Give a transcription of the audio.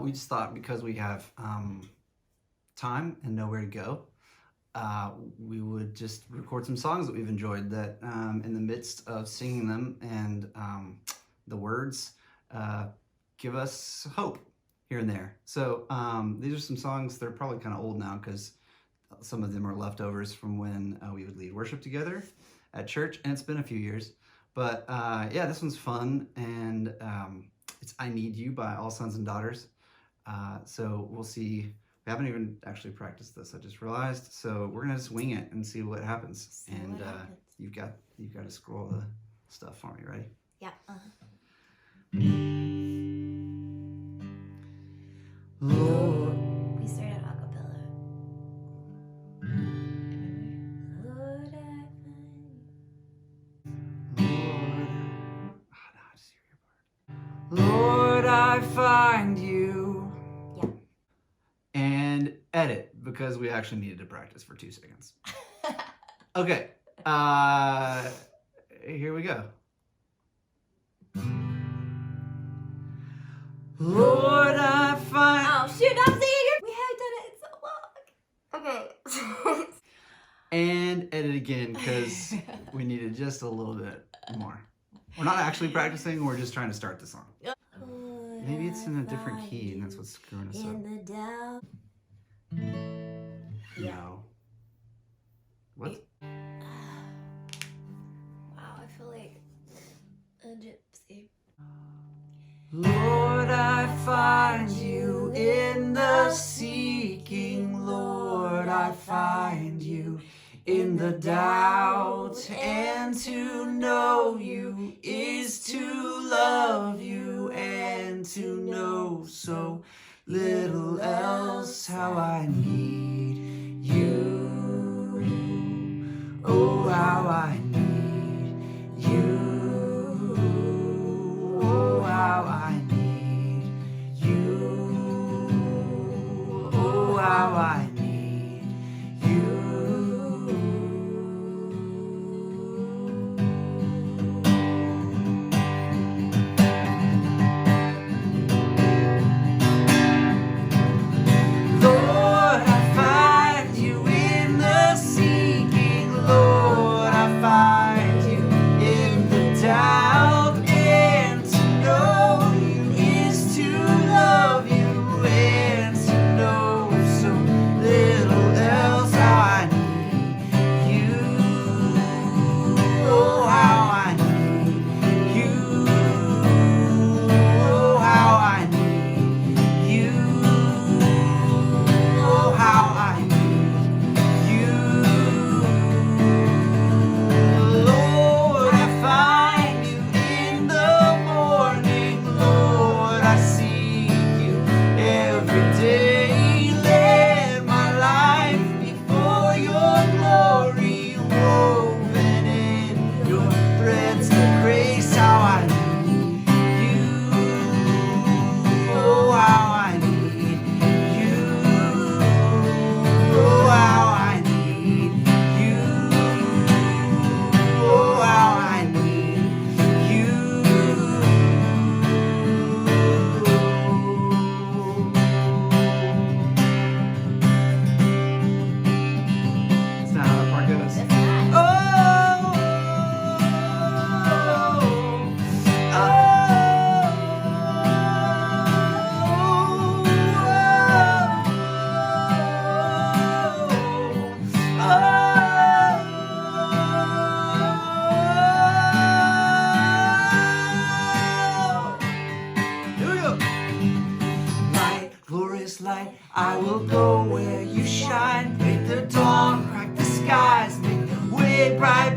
We just thought because we have time and nowhere to go, we would just record some songs that we've enjoyed that in the midst of singing them and the words give us hope here and there. So these are some songs, they're probably kind of old now because some of them are leftovers from when we would lead worship together at church, and it's been a few years. But yeah, this one's fun, and it's I Need You by All Sons and Daughters. So we'll see. We haven't even actually practiced this, I just realized. So we're gonna just wing it and see what happens. You've got to scroll the stuff for me, ready? Yeah. Lord. We started a cappella. Lord, Lord, I find you. Yeah. And edit, because we actually needed to practice for 2 seconds. Okay. Here we go. Lord, I find... Oh, shoot, I'm singing your... We haven't done it in so long. Okay. And edit again, because we needed just a little bit more. We're not actually practicing, we're just trying to start the song. Maybe it's in a different key, and that's what's screwing us up. No. What? Wow, I feel like a gypsy. Lord, I find you in the seeking. Lord, I find you in the doubt. And to know you is to love you, and to know so little else how I need you. Oh, how I need you. Oh, how I need you. Oh, how I need you. Lord, I find you in the seeking. Lord, I find you in the doubt. And to know you is to love you, and to know so little else how I need you. Oh, how I need you. Oh, how I need you. Oh, how I need you. Lord, I find you in the morning. Lord, I seek you every day. Let my life be for your glory, woven in your threads of grace. How I need you. Oh, how I need you. Oh, how I need you. Oh, how I need you. That's not how that part goes. That's not. Oh, light, glorious light, I will go where you shine. Make the dawn, crack the skies, make the way bright.